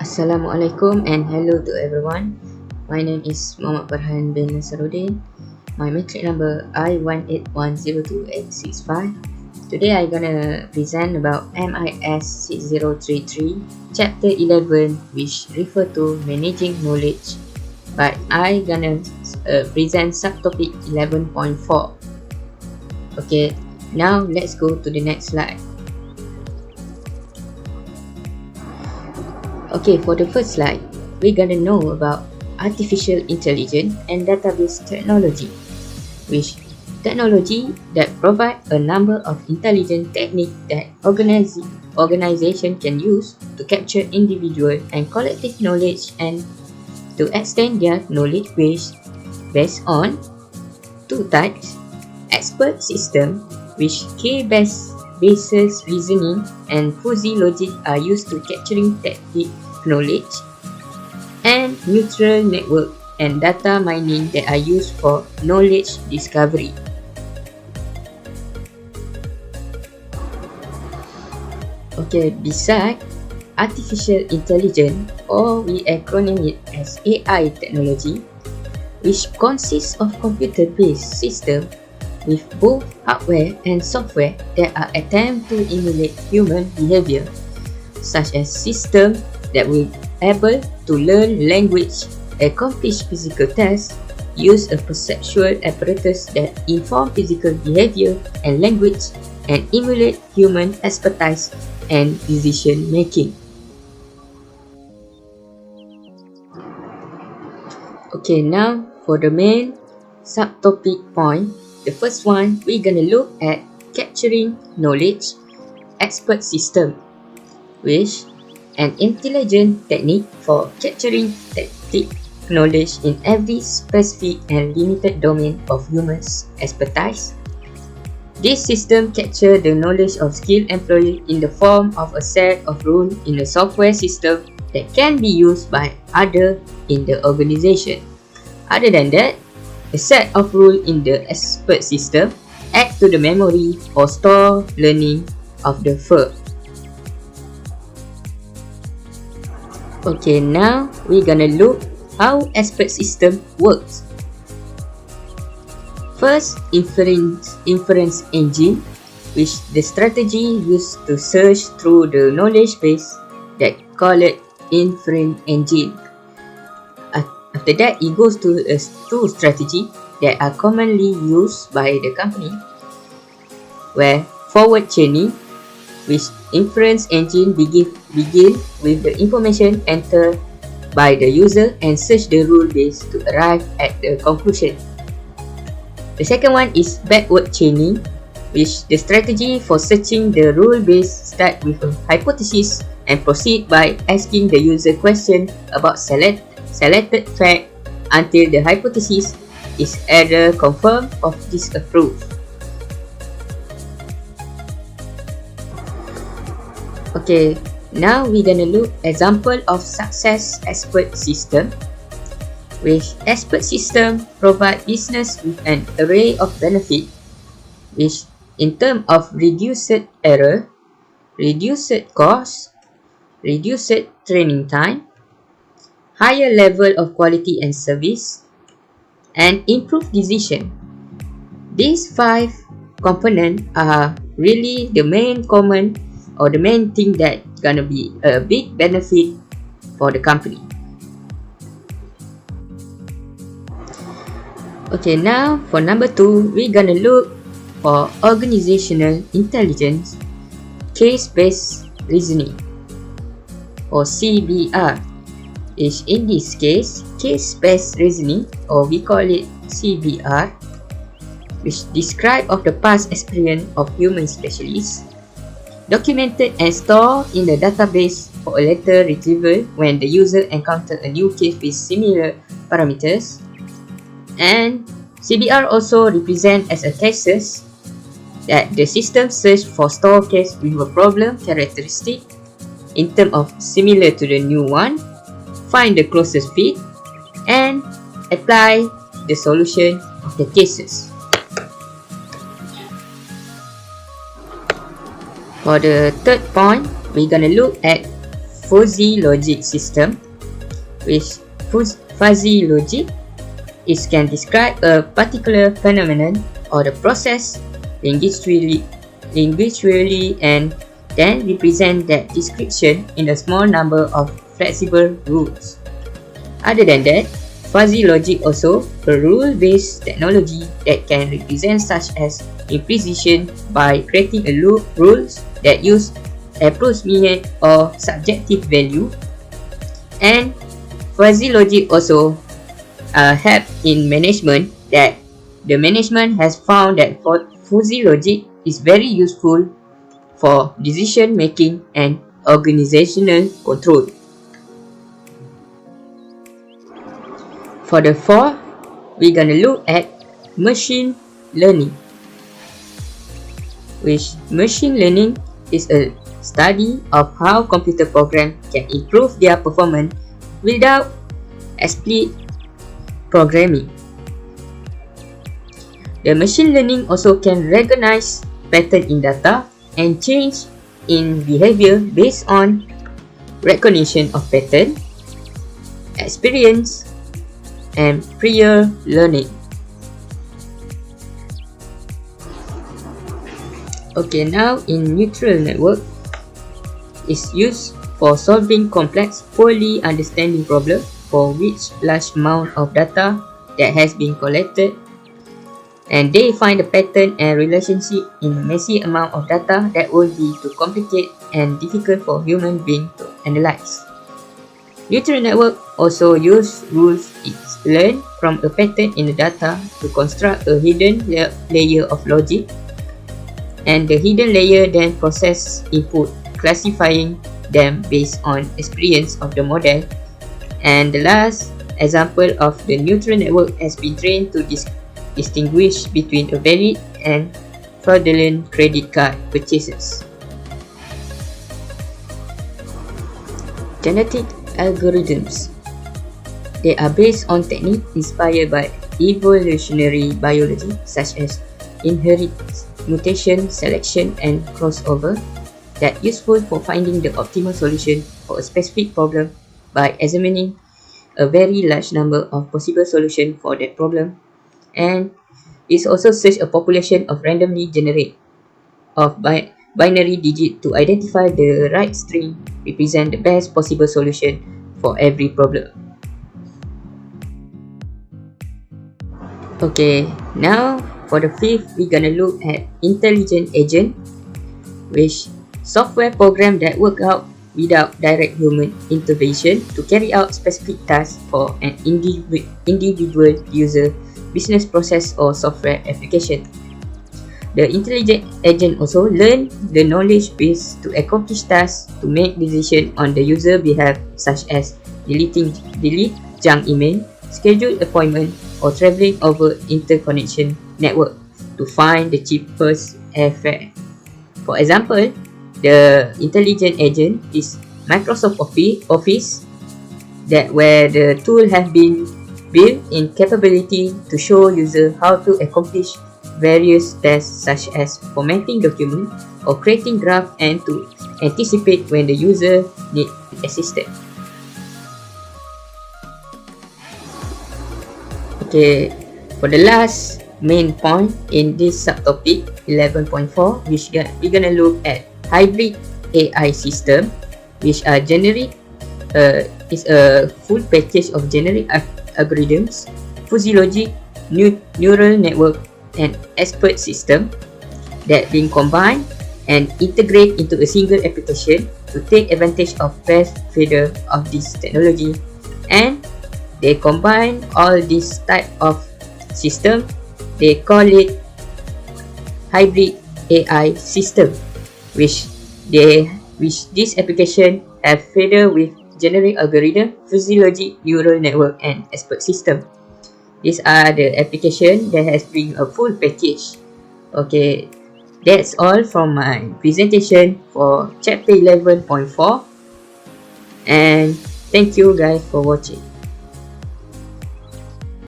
Assalamualaikum and hello to everyone. My name is Muhammad Farhan bin Nasaruddin. My matric number I1810285. Today I'm gonna present about MIS 6033 Chapter 11, which refer to managing knowledge. But I gonna present subtopic 11.4. Okay, now let's go to the next slide. Okay, for the first slide, we're gonna know about artificial intelligence and database technology, which technology that provide a number of intelligent techniques that organization can use to capture individual and collective knowledge and to extend their knowledge base based on two types: expert system, which key-based reasoning and fuzzy logic are used to capturing technique knowledge, and neural network and data mining that are used for knowledge discovery. Okay, beside artificial intelligence, or we acronym it as AI technology, which consists of computer-based system with both hardware and software that are attempt to emulate human behavior, such as systems that will able to learn language, accomplish physical tasks, use a perceptual apparatus that inform physical behavior and language, and emulate human expertise and decision making. Okay, now for the main subtopic point. The first one, we're gonna look at capturing knowledge expert system, which an intelligent technique for capturing tactic knowledge in every specific and limited domain of humans' expertise. This system captures the knowledge of skilled employees in the form of a set of rules in a software system that can be used by others in the organization. Other than that, a set of rules in the expert system add to the memory or store learning of the firm. Okay, now we're gonna look how expert system works. First, inference engine, which the strategy used to search through the knowledge base that call it inference engine. After that, it goes to a two strategy that are commonly used by the company, where forward chaining, which inference engine begin with the information entered by the user and search the rule base to arrive at the conclusion. The second one is backward chaining, which the strategy for searching the rule base start with a hypothesis and proceed by asking the user question about selected fact until the hypothesis is either confirmed or disapproved. Okay, now we're gonna look example of success expert system, which expert system provide business with an array of benefit, which in terms of reduced error, reduced cost, reduced training time, higher level of quality and service, and improved decision. These 5 components are really the main common or the main thing that gonna be a big benefit for the company. Okay, now for number 2, we're gonna look for organizational intelligence case-based reasoning, or CBR. In this case, case-based reasoning, or we call it CBR, which describe of the past experience of human specialists, documented and stored in the database for a later retrieval when the user encounters a new case with similar parameters. And CBR also represent as a cases that the system search for store case with a problem characteristic in terms of similar to the new one, find the closest fit, and apply the solution of the cases. For the third point, we're gonna look at fuzzy logic system, which fuzzy logic can describe a particular phenomenon or the process linguistically and then represent that description in a small number of flexible rules. Other than that, fuzzy logic also a rule-based technology that can represent such as imprecision by creating a loop rules that use approximate or subjective value. And fuzzy logic also help in management, that the management has found that fuzzy logic is very useful for decision making and organizational control. For the fourth, we're gonna look at machine learning, which machine learning is a study of how computer programs can improve their performance without explicit programming. The machine learning also can recognize patterns in data and change in behavior based on recognition of pattern, experience, and prior learning. Okay, now in neural network is used for solving complex, poorly understanding problems for which large amount of data that has been collected, and they find a pattern and relationship in a messy amount of data that would be too complicated and difficult for human beings to analyze. Neural network also use rules it learned from a pattern in the data to construct a hidden layer of logic, and the hidden layer then process input, classifying them based on experience of the model. And the last example of the neural network has been trained to distinguish between a valid and fraudulent credit card purchases. Genetic algorithms. They are based on techniques inspired by evolutionary biology such as inheritance, mutation, selection, and crossover that are useful for finding the optimal solution for a specific problem by examining a very large number of possible solutions for that problem, and it also search a population of randomly generated of binary digits to identify the right string represent the best possible solution for every problem. Okay, now for the fifth, we're gonna look at intelligent agent, which software program that work out without direct human intervention to carry out specific tasks for an individual user, business process, or software application. The intelligent agent also learn the knowledge base to accomplish tasks to make decisions on the user behalf, such as delete junk email, schedule appointment, or traveling over interconnection network to find the cheapest airfare. For example, the intelligent agent is Microsoft Office, that where the tool have been built in capability to show user how to accomplish various tasks such as formatting document or creating graph, and to anticipate when the user need assistance. Okay, for the last main point in this subtopic 11.4, we're gonna look at hybrid AI system, which are generic is a full package of generic algorithms, fuzzy logic, neural network, and expert system that being combined and integrate into a single application to take advantage of best feature of this technology. And they combine all this type of system, they call it hybrid AI system, which this application have feature with generic algorithm, fuzzy logic, neural network, and expert system. These are the application that has been a full package. Okay, that's all from my presentation for chapter 11.4, and thank you guys for watching.